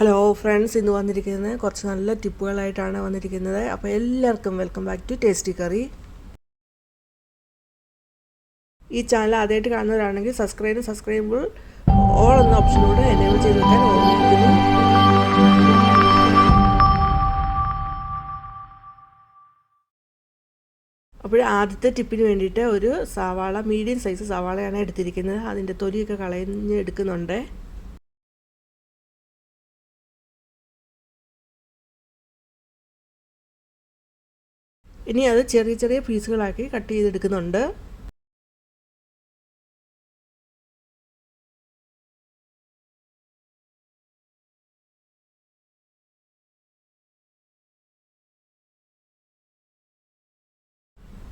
Hello friends, ഇന്ന് വന്നിരിക്കുന്നത് കുറച്ച് നല്ല ടിപ്പുകളായിട്ടാണ് വന്നിരിക്കുന്നത്. അപ്പോൾ എല്ലാവർക്കും welcome back to tasty curry. ഈ ചാനൽ ആദ്യമായിട്ട് കാണുന്നവരാണെങ്കിൽ സബ്സ്ക്രൈബ് ചെയ്യുമ്പോൾ ഓൾ എന്ന ഓപ്ഷനോട് എനേബിൾ ചെയ്ത് വെക്കാൻ ഓർമ്മിപ്പിക്കുന്നു. അപ്പോൾ ആദ്യത്തെ ടിപ്പിന് വേണ്ടിയിട്ട് ഒരു സവാള, മീഡിയം സൈസ് സവാളയാണ് എടുത്തിരിക്കുന്നത്. അതിൻ്റെ തൊലിയൊക്കെ കളഞ്ഞെടുക്കുന്നുണ്ട്. ഇനി അത് ചെറിയ ചെറിയ പീസുകളാക്കി കട്ട് ചെയ്തെടുക്കുന്നുണ്ട്.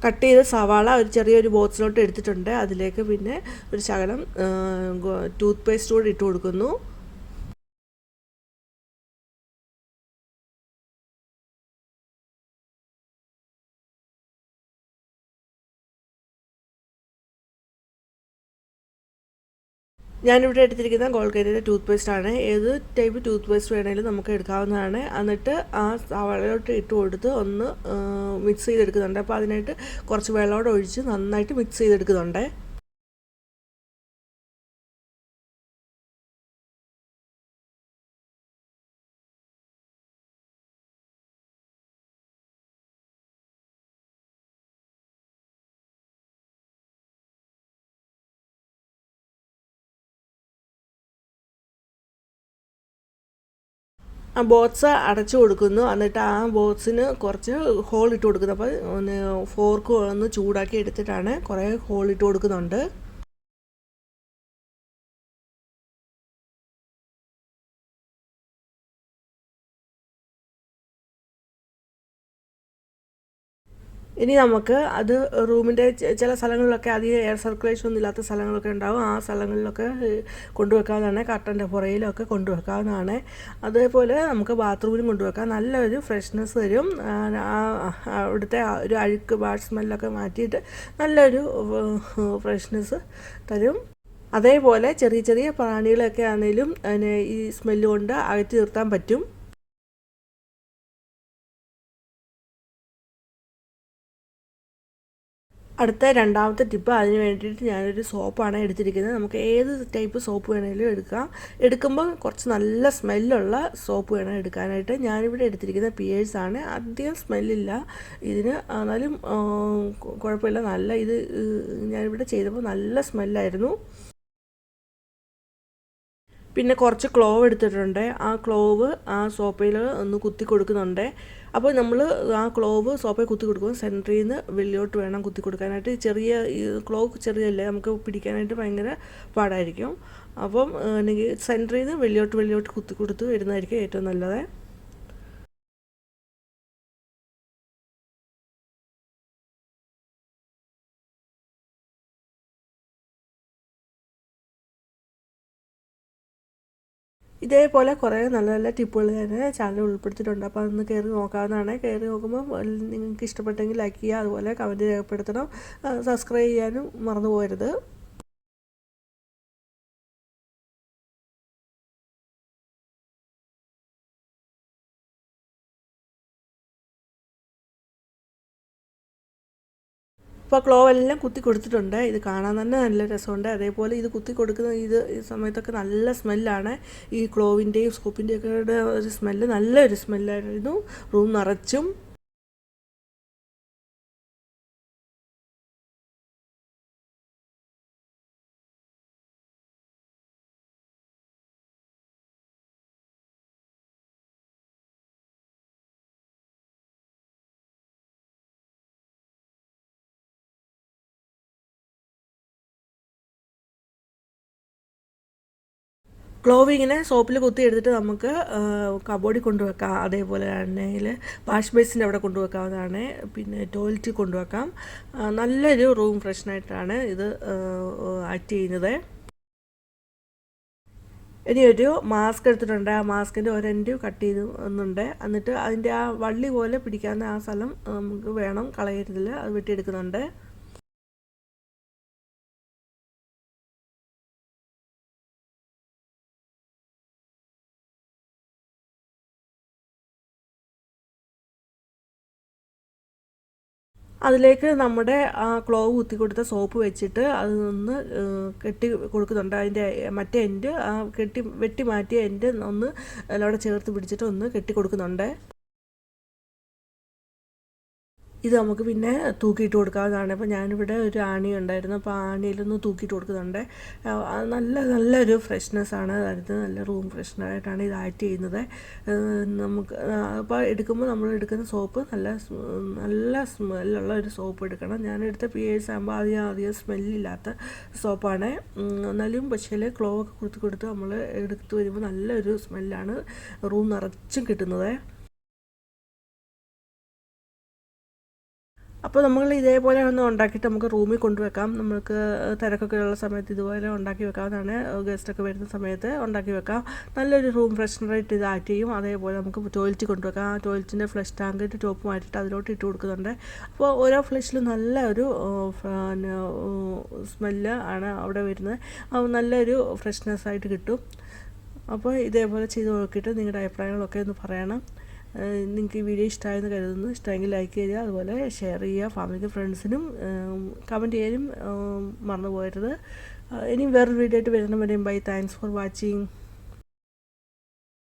കട്ട് ചെയ്ത സവാള ഒരു ചെറിയൊരു ബോക്സിലോട്ട് എടുത്തിട്ടുണ്ട്. അതിലേക്ക് പിന്നെ ഒരു ശകലം ടൂത്ത് പേസ്റ്റ് കൂടി ഇട്ട് കൊടുക്കുന്നു. ഞാനിവിടെ എടുത്തിരിക്കുന്ന കോൾഗേറ്റിൻ്റെ ടൂത്ത് പേസ്റ്റാണ്. ഏത് ടൈപ്പ് ടൂത്ത് പേസ്റ്റ് വേണമെങ്കിലും നമുക്ക് എടുക്കാവുന്നതാണ്. എന്നിട്ട് ആ സവാളയിലോട്ട് ഇട്ട് കൊടുത്ത് ഒന്ന് മിക്സ് ചെയ്തെടുക്കുന്നുണ്ട്. അപ്പോൾ അതിനായിട്ട് കുറച്ച് വെള്ളമോടെ ഒഴിച്ച് നന്നായിട്ട് മിക്സ് ചെയ്തെടുക്കുന്നുണ്ട്. ആ ബോക്സ് അടച്ചു കൊടുക്കുന്നു. എന്നിട്ട് ആ ബോക്സിന് കുറച്ച് ഹോൾ ഇട്ട് കൊടുക്കുന്നു. അപ്പോൾ ഫോർക്ക് ഒന്ന് ചൂടാക്കി എടുത്തിട്ടാണ് കുറേ ഹോൾ ഇട്ട് കൊടുക്കുന്നുണ്ട്. ഇനി നമുക്ക് അത് റൂമിൻ്റെ ചില സ്ഥലങ്ങളിലൊക്കെ അധികം എയർ സർക്കുലേഷൻ ഒന്നും ഇല്ലാത്ത സ്ഥലങ്ങളൊക്കെ ഉണ്ടാവും. ആ സ്ഥലങ്ങളിലൊക്കെ കൊണ്ടുവെക്കാവുന്നതാണ്. കർട്ടൻ്റെ പുറയിലൊക്കെ കൊണ്ടുവെക്കാവുന്നതാണ്. അതേപോലെ നമുക്ക് ബാത്റൂമിലും കൊണ്ടുവെക്കാം. നല്ലൊരു ഫ്രഷ്നെസ് തരും. അവിടുത്തെ ഒരു അഴുക്ക് ബാഡ് സ്മെല്ലൊക്കെ മാറ്റിയിട്ട് നല്ലൊരു ഫ്രഷ്നെസ് തരും. അതേപോലെ ചെറിയ ചെറിയ പ്രാണികളൊക്കെ ആണെങ്കിലും അതിനെ ഈ സ്മെല്ല് കൊണ്ട് അകറ്റി നിർത്താൻ പറ്റും. അടുത്ത രണ്ടാമത്തെ ടിപ്പ്, അതിന് വേണ്ടിയിട്ട് ഞാനൊരു സോപ്പാണ് എടുത്തിരിക്കുന്നത്. നമുക്ക് ഏത് ടൈപ്പ് സോപ്പ് വേണമെങ്കിലും എടുക്കാം. എടുക്കുമ്പോൾ കുറച്ച് നല്ല സ്മെല്ലുള്ള സോപ്പ് വേണം എടുക്കാനായിട്ട്. ഞാനിവിടെ എടുത്തിരിക്കുന്ന പിയേഴ്സാണ്. അധികം സ്മെല്ലില്ല ഇതിന്, എന്നാലും കുഴപ്പമില്ല. നല്ല ഇത് ഞാനിവിടെ ചെയ്തപ്പോൾ നല്ല സ്മെല്ലായിരുന്നു. പിന്നെ കുറച്ച് ക്ലോവ് എടുത്തിട്ടുണ്ട്. ആ ക്ലോവ് ആ സോപ്പയിൽ ഒന്ന് കുത്തി കൊടുക്കുന്നുണ്ട്. അപ്പോൾ നമ്മൾ ആ ക്ലോവ് സോപ്പയിൽ കുത്തി കൊടുക്കുമ്പോൾ സെൻറ്ററിൽ നിന്ന് വെള്ളിയോട്ട് വേണം കുത്തി കൊടുക്കാനായിട്ട്. ചെറിയ ഈ ക്ലോവ് ചെറിയല്ലേ, നമുക്ക് പിടിക്കാനായിട്ട് ഭയങ്കര പാടായിരിക്കും. അപ്പം സെൻറ്ററിൽ നിന്ന് വെള്ളിയോട്ട് കുത്തി കൊടുത്ത് വരുന്നതായിരിക്കും ഏറ്റവും നല്ലത്. ഇതേപോലെ കുറേ നല്ല നല്ല ടിപ്പുകൾ ഞാൻ ചാനൽ ഉൾപ്പെടുത്തിയിട്ടുണ്ട്. അപ്പോൾ അതൊന്ന് കയറി നോക്കാവുന്നതാണ്. കയറി നോക്കുമ്പോൾ നിങ്ങൾക്ക് ഇഷ്ടപ്പെട്ടെങ്കിൽ ലൈക്ക് ചെയ്യുക, അതുപോലെ കമൻറ്റ് രേഖപ്പെടുത്തണം. സബ്സ്ക്രൈബ് ചെയ്യാനും മറന്നു പോകരുത്. ഇപ്പോൾ ക്ലോവ് എല്ലാം കുത്തി കൊടുത്തിട്ടുണ്ട്. ഇത് കാണാൻ തന്നെ നല്ല രസമുണ്ട്. അതേപോലെ ഇത് കുത്തി കൊടുക്കുന്ന ഈ സമയത്തൊക്കെ നല്ല സ്മെല്ലാണ്. ഈ ക്ലോവിൻ്റെയും സോപ്പിൻ്റെയൊക്കെ ഒരു സ്മെല്ല്, നല്ലൊരു സ്മെല്ലായിരുന്നു റൂം നിറച്ചും. ക്ലോവ് ഇങ്ങനെ സോപ്പിൽ കുത്തി എടുത്തിട്ട് നമുക്ക് കബോർഡിൽ കൊണ്ടുവെക്കാം. അതേപോലെ ആണെങ്കിൽ വാഷ് ബേസിൻ്റെ അവിടെ കൊണ്ടുവെക്കാവുന്നതാണ്. പിന്നെ ടോയ്ലറ്റിൽ കൊണ്ടുവെക്കാം. നല്ലൊരു റൂം ഫ്രഷ്നായിട്ടാണ് ഇത് ആക്ട് ചെയ്യുന്നത്. ഇനി ഒരു മാസ്ക് എടുത്തിട്ടുണ്ട്. ആ മാസ്കിൻ്റെ ഒരെൻഡ് കട്ട് ചെയ്ത് ഒന്നുണ്ട്. എന്നിട്ട് അതിൻ്റെ ആ വള്ളി പോലെ പിടിക്കാവുന്ന ആ സ്ഥലം നമുക്ക് വേണം, കളയരുതില്ല. അത് വെട്ടിയെടുക്കുന്നുണ്ട്. അതിലേക്ക് നമ്മുടെ ആ ക്ലോവ് കുത്തി കൊടുത്ത സോപ്പ് വെച്ചിട്ട് അതൊന്ന് കെട്ടി കൊടുക്കുന്നുണ്ട്. അതിൻ്റെ മറ്റേ എൻഡ് വെട്ടി മാറ്റിയ എൻഡ് ഒന്ന് അതിലൂടെ ചേർത്ത് പിടിച്ചിട്ട് ഒന്ന് കെട്ടി കൊടുക്കുന്നുണ്ട്. ഇത് നമുക്ക് പിന്നെ തൂക്കിയിട്ട് കൊടുക്കാവുന്നതാണ്. അപ്പോൾ ഞാനിവിടെ ഒരു ആണി ഉണ്ടായിരുന്നു, അപ്പോൾ ആ ആണിയിലൊന്ന് തൂക്കിയിട്ട് കൊടുക്കുന്നുണ്ട്. നല്ലൊരു ഫ്രഷ്നെസ്സാണ് തരുന്നത്. നല്ല റൂം ഫ്രഷ്നറായിട്ടാണ് ഇത് ആക്ട് ചെയ്യുന്നത്. നമുക്ക് അപ്പോൾ നമ്മൾ എടുക്കുന്ന സോപ്പ് നല്ല സ്മെല്ലുള്ള ഒരു സോപ്പ് എടുക്കണം. ഞാനെടുത്ത പിയേഴ്സ് ആകുമ്പോൾ അധികം സ്മെല്ലില്ലാത്ത സോപ്പാണ്. എന്നാലും പക്ഷേ ക്ലോവ് ഒക്കെ കൊടുത്ത് നമ്മൾ എടുത്ത് വരുമ്പോൾ നല്ലൊരു സ്മെല്ലാണ് റൂം നിറച്ചും കിട്ടുന്നത്. അപ്പോൾ നമ്മൾ ഇതേപോലെ ഒന്ന് ഉണ്ടാക്കിയിട്ട് നമുക്ക് റൂമിൽ കൊണ്ടുവെക്കാം. നമുക്ക് തിരക്കൊക്കെ ഉള്ള സമയത്ത് ഇതുപോലെ ഉണ്ടാക്കി വെക്കാവുന്നതാണ്. ഗസ്റ്റൊക്കെ വരുന്ന സമയത്ത് ഉണ്ടാക്കി വെക്കാം. നല്ലൊരു റൂം ഫ്രഷ്നറായിട്ട് ഇത് ആക്ട് ചെയ്യും. അതേപോലെ നമുക്ക് ടോയ്ലറ്റിൽ കൊണ്ടുവെക്കാം. ആ ടോയ്ലറ്റിൻ്റെ ഫ്ലഷ് ടാങ്കിൻ്റെ ടോപ്പ് മാറ്റിയിട്ട് അതിലോട്ട് ഇട്ട് കൊടുക്കുന്നുണ്ട്. അപ്പോൾ ഓരോ ഫ്ലഷിലും നല്ല ഒരു സ്മെല്ല് ആണ് അവിടെ വരുന്നത്. നല്ലൊരു ഫ്രഷ്നെസ്സായിട്ട് കിട്ടും. അപ്പോൾ ഇതേപോലെ ചെയ്ത് നോക്കിയിട്ട് നിങ്ങളുടെ അഭിപ്രായങ്ങളൊക്കെ ഒന്ന് പറയണം. നിങ്ങൾക്ക് ഈ വീഡിയോ ഇഷ്ടമായെന്ന് കരുതുന്നു. ഇഷ്ടമെങ്കിൽ ലൈക്ക് ചെയ്യുക, അതുപോലെ ഷെയർ ചെയ്യുക, ഫാമിലിക്കും ഫ്രണ്ട്സിനും കമൻറ്റ് ചെയ്യാനും മറന്നു പോകരുത്. ഇനി വേറൊരു വീഡിയോ ആയിട്ട് വരുന്ന വരെയും ബൈ. Thanks for watching.